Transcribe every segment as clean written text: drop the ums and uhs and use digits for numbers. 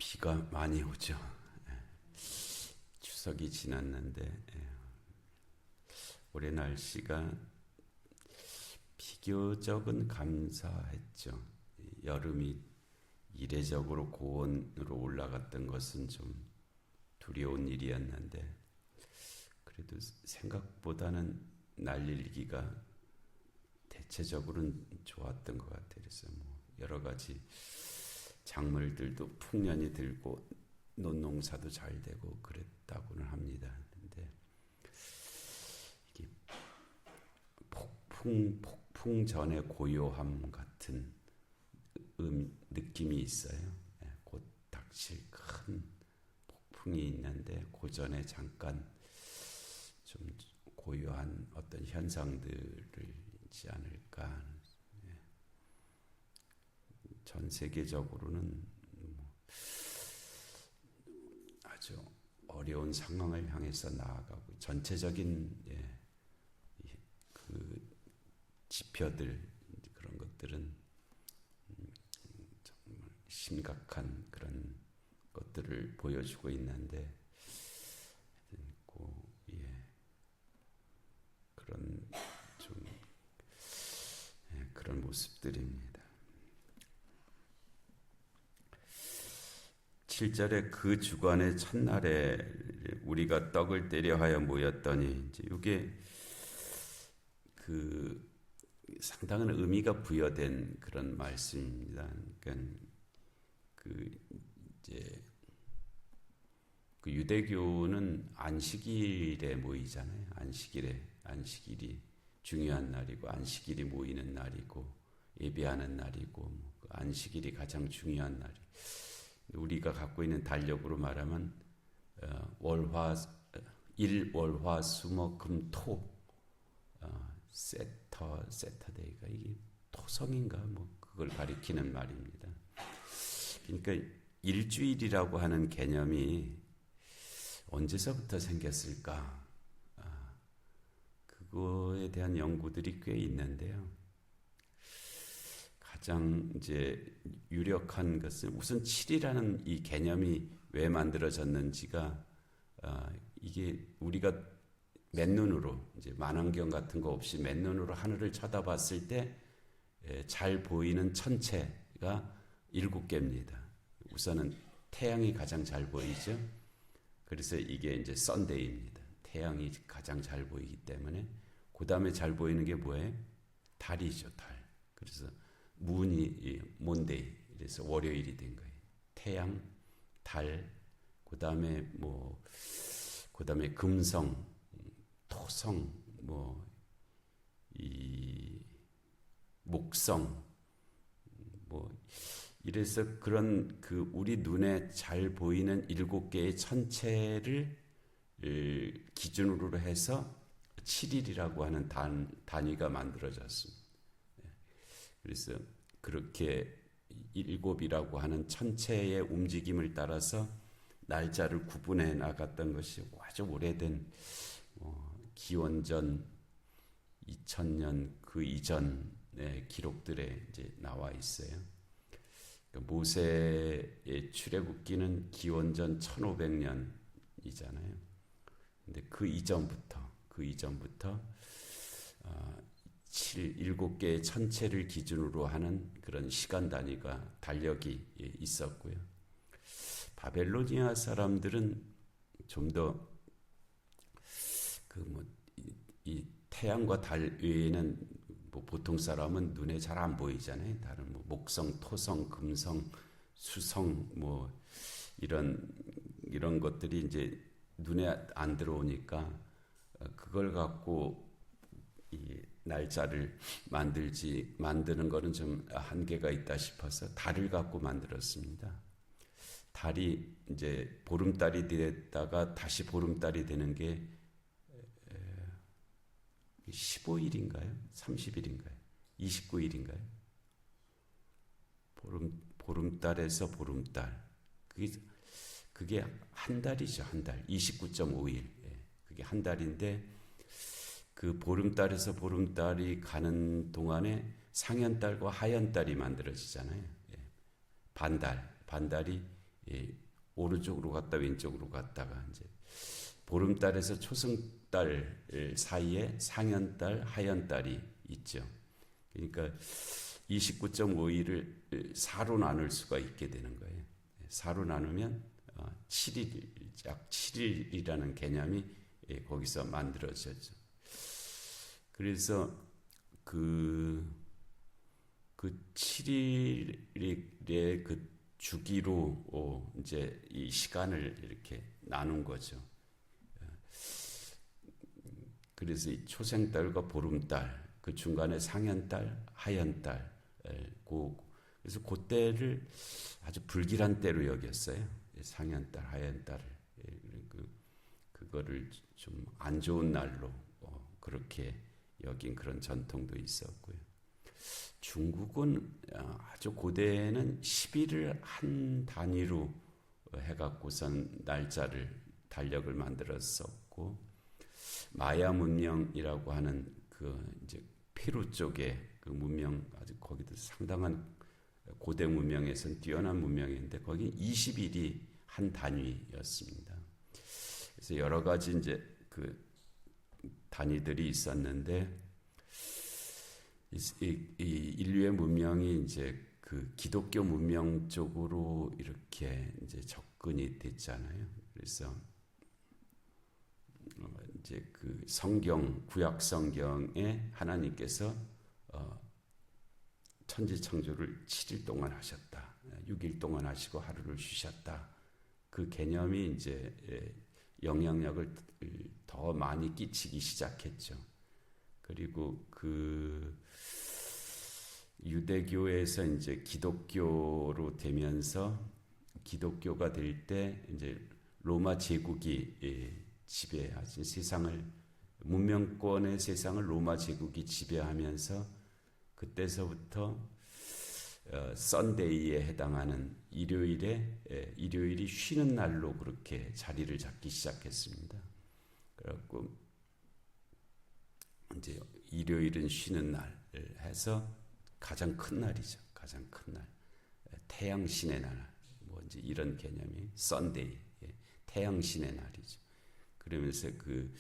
비가 많이 오죠. 추석이 지났는데 올해 날씨가 비교적은 감사했죠. 여름이 이례적으로 고온으로 올라갔던 것은 좀 두려운 일이었는데 그래도 생각보다는 날일기가 대체적으로는 좋았던 것 같아요. 그래서 여러 가지 작물들도 풍년이 들고 논농사도 잘 되고 그랬다고는 합니다. 근데 이게 폭풍 전의 고요함 같은 느낌이 있어요. 곧 닥칠 큰 폭풍이 있는데 그 전에 잠깐 좀 고요한 어떤 현상들을 있지 않을까. 전 세계적으로는 아주 어려운 상황을 향해서 나아가고 전체적인 그 지표들 그런 것들은 정말 심각한 그런 것들을 보여주고 있는데 그런 좀 그런 모습들입니다. 7절에 그 주간의 첫날에 우리가 떡을 떼려 하여 모였더니 이제 이게 그 상당한 의미가 부여된 그런 말씀입니다. 그러니까 그 이제 그 유대교는 안식일에 모이잖아요. 안식일이 중요한 날이고 안식일이 모이는 날이고 예배하는 날이고 그 안식일이 가장 중요한 날이. 우리가 갖고 있는 달력으로 말하면 일월화수목금토 세터데이가 이게 토성인가 그걸 가리키는 말입니다. 그러니까 일주일이라고 하는 개념이 언제서부터 생겼을까? 그거에 대한 연구들이 꽤 있는데요. 가장 이제 유력한 것은 우선 7이라는 이 개념이 왜 만들어졌는지가 이게 우리가 맨눈으로 이제 만원경 같은 거 없이 맨눈으로 하늘을 쳐다봤을 때 잘 보이는 천체가 7개입니다. 우선은 태양이 가장 잘 보이죠. 그래서 이게 이제 썬데이입니다. 태양이 가장 잘 보이기 때문에 그 다음에 잘 보이는 게 뭐예요? 달이죠, 달. 그래서 문이 몬데이, 그래서 월요일이 된 거예요. 태양, 달, 그 다음에 그다음에 금성, 토성, 이 목성, 이래서 그런 그 우리 눈에 잘 보이는 7개의 천체를 기준으로 해서 7일이라고 하는 단위가 만들어졌습니다. 그래서 그렇게 7이라고 하는 천체의 움직임을 따라서 날짜를 구분해 나갔던 것이 아주 오래된 기원전 2000년 그 이전의 기록들에 이제 나와 있어요. 그러니까 모세의 출애굽기는 기원전 1500년이잖아요. 근데 그 이전부터 7개의 천체를 기준으로 하는 그런 시간 단위가 달력이 있었고요. 바벨로니아 사람들은 좀 더 이 태양과 달 외에는 보통 사람은 눈에 잘 안 보이잖아요. 다른 목성, 토성, 금성, 수성 이런 것들이 이제 눈에 안 들어오니까 그걸 갖고 이 날짜를 만드는 거는 좀 한계가 있다 싶어서 달을 갖고 만들었습니다. 달이 이제 보름달이 됐다가 다시 보름달이 되는 게 15일인가요? 30일인가요? 29일인가요? 보름달에서 보름달. 그게 한 달이죠, 한 달. 29.5일. 그게 한 달인데 그 보름달에서 보름달이 가는 동안에 상현달과 하현달이 만들어지잖아요. 반달이 오른쪽으로 갔다 왼쪽으로 갔다가 이제 보름달에서 초승달 사이에 상현달, 하현달이 있죠. 그러니까 29.5일을 4로 나눌 수가 있게 되는 거예요. 4로 나누면 7일, 약 7일이라는 개념이 거기서 만들어졌죠. 그래서 그 7일의 그 주기로 이제 이 시간을 이렇게 나눈 거죠. 그래서 이 초생달과 보름달, 그 중간에 상현달, 하현달, 그래서 그때를 아주 불길한 때로 여겼어요. 상현달, 하현달을 그거를 좀 안 좋은 날로 그렇게 여긴 그런 전통도 있었고요. 중국은 아주 고대에는 10일을 한 단위로 해갖고선 날짜를 달력을 만들었었고, 마야 문명이라고 하는 그 이제 페루 쪽의 그 문명, 아주 거기도 상당한 고대 문명에서는 뛰어난 문명인데 거기 20일이 한 단위였습니다. 그래서 여러 가지 이제 그 단위들이 있었는데 이 인류의 문명이 이제 그 기독교 문명 쪽으로 이렇게 이제 접근이 됐잖아요. 그래서 이제 그 성경, 구약 성경에 하나님께서 천지 창조를 7일 동안 하셨다. 6일 동안 하시고 하루를 쉬셨다. 그 개념이 이제 영향력을 더 많이 끼치기 시작했죠. 그리고 그 유대교에서 이제 기독교로 되면서 기독교가 될 때 이제 로마 제국이 지배하신 세상을, 문명권의 세상을 로마 제국이 지배하면서 그때서부터 썬데이에 해당하는 일요일이 쉬는 날로 그렇게 자리를 잡기 시작했습니다. 그래갖고 이제 일요일은 쉬는 날을 해서 가장 큰 날이죠. 가장 큰 날, 태양신의 날, 뭐 이제 이런 개념이 썬데이, 태양신의 날이죠. 그러면서 그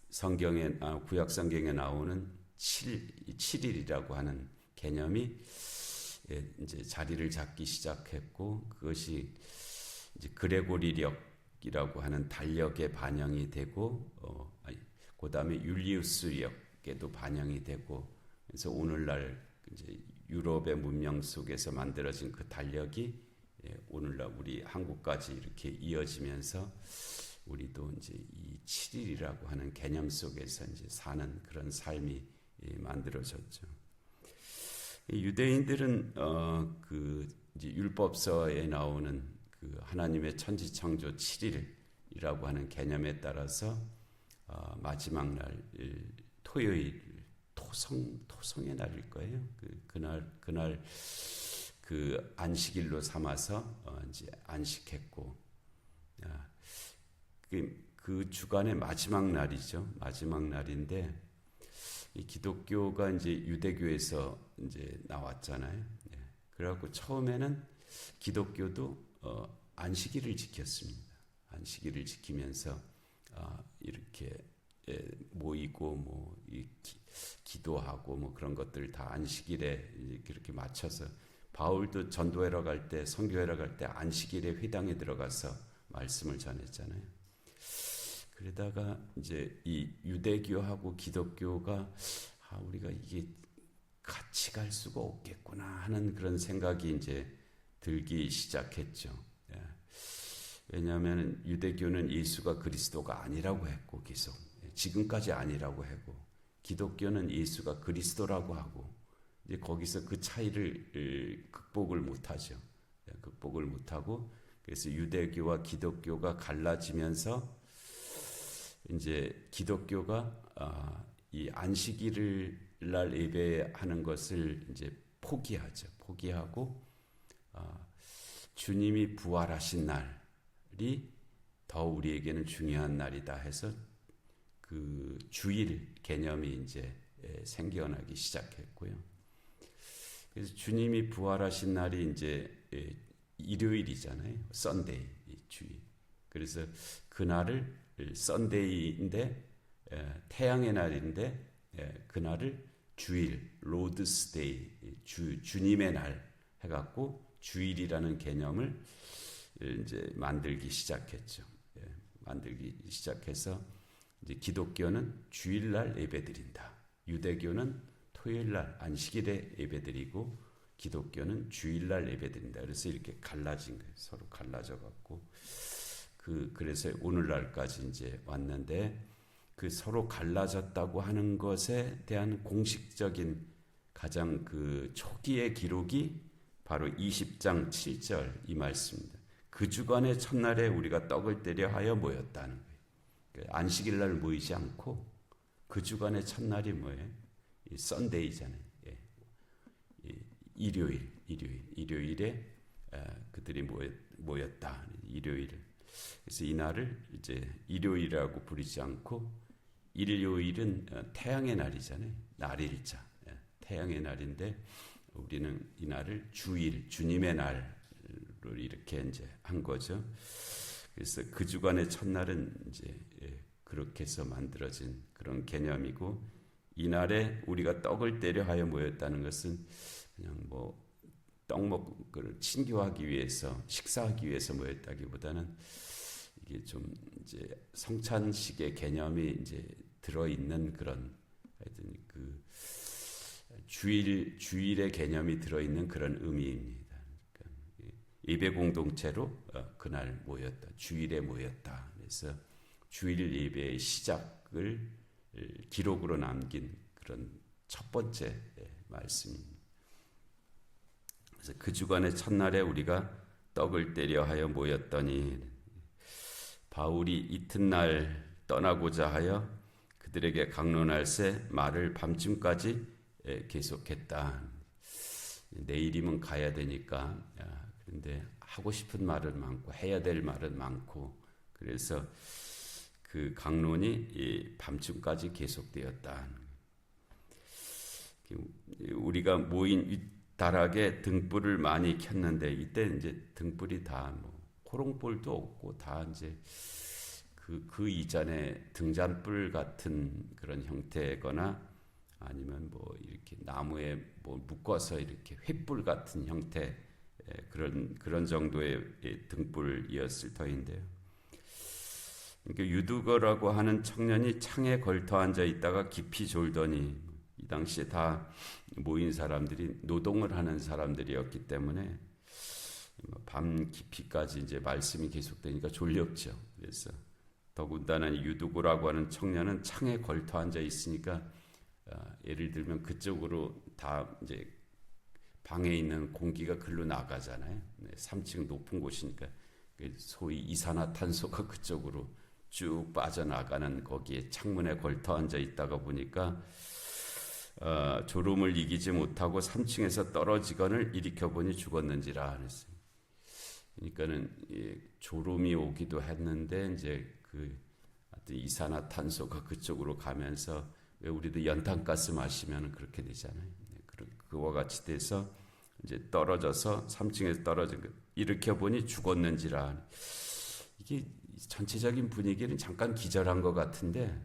성경에 구약 성경에 나오는 7일이라고 하는 개념이 이제 자리를 잡기 시작했고, 그것이 이제 그레고리력이라고 하는 달력에 반영이 되고, 그 다음에 율리우스력에도 반영이 되고, 그래서 오늘날 이제 유럽의 문명 속에서 만들어진 그 달력이 오늘날 우리 한국까지 이렇게 이어지면서 우리도 이제 이 7일이라고 하는 개념 속에서 이제 사는 그런 삶이 만들어졌죠. 유대인들은 그 이제 율법서에 나오는 그 하나님의 천지창조 7일이라고 하는 개념에 따라서 마지막 날 토요일, 토성의 날일 거예요. 그날 그 안식일로 삼아서 이제 안식했고, 그 주간의 마지막 날이죠. 마지막 날인데, 이 기독교가 이제 유대교에서 이제 나왔잖아요. 그래갖고 처음에는 기독교도 안식일을 지켰습니다. 안식일을 지키면서 이렇게 모이고 뭐 기도하고 뭐 그런 것들 다 안식일에 그렇게 맞춰서, 바울도 전도하러 갈 때, 선교하러 갈 때 안식일에 회당에 들어가서 말씀을 전했잖아요. 그러다가 이제 이 유대교하고 기독교가 우리가 이게 같이 갈 수가 없겠구나 하는 그런 생각이 이제 들기 시작했죠. 왜냐하면 유대교는 예수가 그리스도가 아니라고 했고, 계속 지금까지 아니라고 하고, 기독교는 예수가 그리스도라고 하고, 이제 거기서 그 차이를 극복을 못하죠. 극복을 못하고, 그래서 유대교와 기독교가 갈라지면서 이제 기독교가 이 안식일을 날 예배하는 것을 이제 포기하죠. 포기하고 주님이 부활하신 날이 더 우리에게는 중요한 날이다 해서 그 주일 개념이 이제 생겨나기 시작했고요. 그래서 주님이 부활하신 날이 이제 일요일이잖아요. 썬데이, 주일. 그래서 그날을 썬데이인데 태양의 날인데 그날을 주일, 로드스데이, 주님의 날 해갖고 주일이라는 개념을 이제 만들기 시작했죠. 만들기 시작해서 이제 기독교는 주일날 예배드린다. 유대교는 토요일날 안식일에 예배드리고 기독교는 주일날 예배드린다. 그래서 이렇게 갈라진 거예요. 서로 갈라져 갖고 그래서 오늘날까지 이제 왔는데 그 서로 갈라졌다고 하는 것에 대한 공식적인 가장 그 초기의 기록이 바로 20장 7절 이 말씀입니다. 그 주간의 첫날에 우리가 떡을 떼려 하여 모였다는 거예요. 안식일 날 모이지 않고 그 주간의 첫날이 뭐예요? 이 썬데이잖아요. 일요일에 그들이 모였다. 일요일을. 그래서 이 날을 이제 일요일이라고 부르지 않고 일요일은 태양의 날이잖아요. 날일자. 태양의 날인데 우리는 이 날을 주일, 주님의 날로 이렇게 이제 한 거죠. 그래서 그 주간의 첫날은 이제 그렇게 해서 만들어진 그런 개념이고 이 날에 우리가 떡을 떼려 하여 모였다는 것은 그냥 뭐 떡먹을 친교하기 위해서 식사하기 위해서 모였다기보다는 이게 좀 이제 성찬식의 개념이 이제 들어 있는 그런 하여튼 그 주일의 개념이 들어 있는 그런 의미입니다. 그러니까 예배 공동체로 그날 모였다. 주일에 모였다. 그래서 주일 예배의 시작을 기록으로 남긴 그런 첫 번째 말씀입니다. 그래서 그 주간의 첫날에 우리가 떡을 떼려 하여 모였더니 바울이 이튿날 떠나고자 하여 그들에게 강론할새 말을 밤쯤까지 계속했다. 내일이면 가야 되니까 그런데 하고 싶은 말은 많고 해야 될 말은 많고 그래서 그 강론이 밤쯤까지 계속되었다. 우리가 모인 다락에 등불을 많이 켰는데 이때 이제 등불이 다 뭐 호롱불도 없고 다 이제 그 이전에 등잔불 같은 그런 형태거나 아니면 뭐 이렇게 나무에 뭐 묶어서 이렇게 횃불 같은 형태 그런 정도의 등불이었을 터인데요. 그러니까 유두거라고 하는 청년이 창에 걸터 앉아 있다가 깊이 졸더니 이 당시에 다 모인 사람들이 노동을 하는 사람들이었기 때문에 밤 깊이까지 이제 말씀이 계속되니까 졸렸죠. 그래서 더군다나 유두고라고 하는 청년은 창에 걸터 앉아 있으니까 예를 들면 그쪽으로 다 이제 방에 있는 공기가 글로 나가잖아요. 3층 높은 곳이니까 소위 이산화탄소가 그쪽으로 쭉 빠져나가는 거기에 창문에 걸터 앉아 있다가 보니까 졸음을 이기지 못하고 3층에서 떨어지건을 일으켜보니 죽었는지라 하랬어요. 그러니까는 졸음이 오기도 했는데 이제 그 이산화탄소가 그쪽으로 가면서 왜 우리도 연탄가스 마시면 그렇게 되잖아요. 그와 같이 돼서 이제 떨어져서 3층에서 떨어진 거 일으켜보니 죽었는지라. 이게 전체적인 분위기는 잠깐 기절한 것 같은데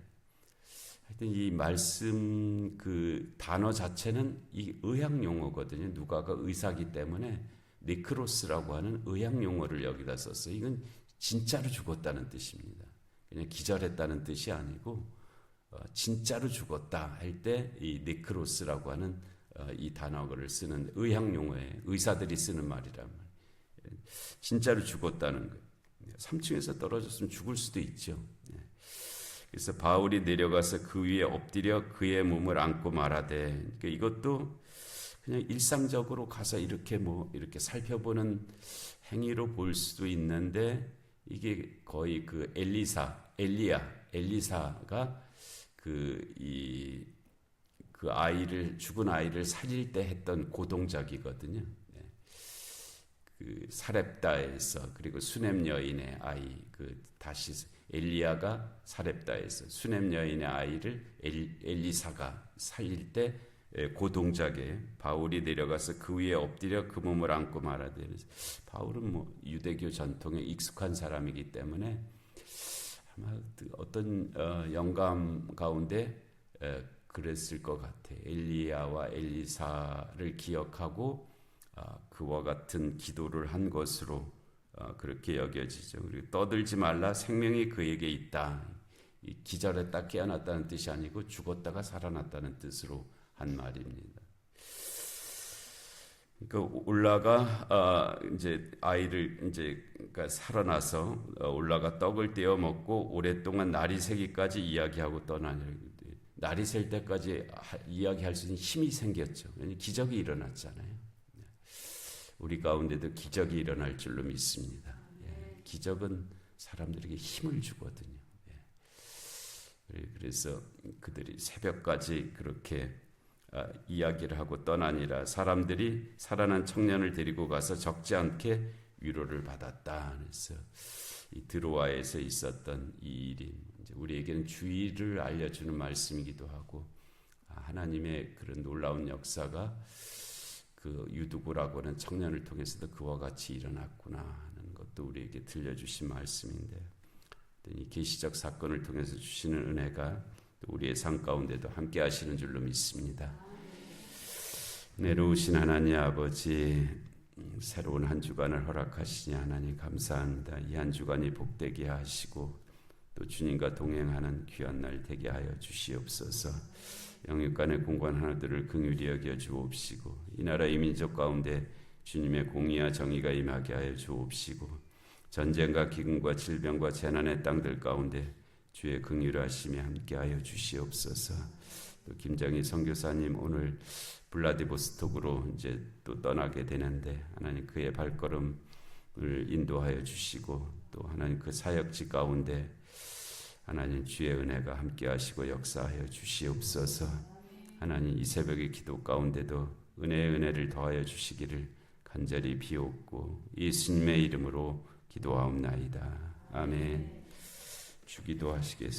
하여튼 이 말씀 그 단어 자체는 이 의학 용어거든요. 누가가 의사기 때문에 네크로스라고 하는 의학 용어를 여기다 썼어요. 이건 진짜로 죽었다는 뜻입니다. 그냥 기절했다는 뜻이 아니고 진짜로 죽었다 할 때 이 네크로스라고 하는 이 단어를 쓰는 의학 용어에 의사들이 쓰는 말이란 말이에요. 진짜로 죽었다는 거예요. 3층에서 떨어졌으면 죽을 수도 있죠. 그래서 바울이 내려가서 그 위에 엎드려 그의 몸을 안고 말하되 그러니까 이것도 그냥 일상적으로 가서 이렇게 이렇게 살펴보는 행위로 볼 수도 있는데 이게 거의 그 엘리사가 그 아이를 죽은 아이를 살릴 때 했던 고동작이거든요. 그 사렙다에서 그리고 수넴 여인의 아이 다시 엘리야가 사렙다에서 수넴 여인의 아이를 엘리사가 살릴 때 고동작에 바울이 내려가서 그 위에 엎드려 그 몸을 안고 말하되, 바울은 뭐 유대교 전통에 익숙한 사람이기 때문에 아마 어떤 영감 가운데 그랬을 것 같아. 엘리야와 엘리사를 기억하고 그와 같은 기도를 한 것으로 그렇게 여겨지죠. 그리고 떠들지 말라, 생명이 그에게 있다. 이 기절에 딱 깨어났다는 뜻이 아니고 죽었다가 살아났다는 뜻으로 한 말입니다. 그러니까 올라가 이제 아이를 이제 그러니까 살아나서 올라가 떡을 떼어 먹고 오랫동안 날이 새기까지 이야기하고 떠나니, 날이 셀 때까지 이야기할 수 있는 힘이 생겼죠. 왜냐하면 기적이 일어났잖아요. 우리 가운데도 기적이 일어날 줄로 믿습니다. 기적은 사람들에게 힘을 주거든요. 그래서 그들이 새벽까지 그렇게 이야기를 하고 떠나니라. 사람들이 살아난 청년을 데리고 가서 적지 않게 위로를 받았다. 그래서 이 드로아에서 있었던 이 일이 이제 우리에게는 주의를 알려주는 말씀이기도 하고, 하나님의 그런 놀라운 역사가 그 유두고라고 하는 청년을 통해서도 그와 같이 일어났구나 하는 것도 우리에게 들려주신 말씀인데, 이 계시적 사건을 통해서 주시는 은혜가 우리의 삶 가운데도 함께 하시는 줄로 믿습니다. 내려오신 하나님 아버지, 새로운 한 주간을 허락하시니 하나님 감사합니다. 이 한 주간이 복되게 하시고 또 주님과 동행하는 귀한 날 되게 하여 주시옵소서. 영육간의 공간 하나들을 긍휼히 여겨 주옵시고, 이 나라 이 민족 가운데 주님의 공의와 정의가 임하게 하여 주옵시고, 전쟁과 기근과 질병과 재난의 땅들 가운데 주의 긍휼하심이 함께하여 주시옵소서. 또 김정희 선교사님 오늘 블라디보스톡으로 이제 또 떠나게 되는데, 하나님 그의 발걸음을 인도하여 주시고, 또 하나님 그 사역지 가운데 하나님 주의 은혜가 함께하시고 역사하여 주시옵소서. 하나님 이 새벽의 기도 가운데도 은혜의 은혜를 더하여 주시기를 간절히 비옵고 예수님의 이름으로 기도하옵나이다. 아멘. 주기도 하시겠습니다.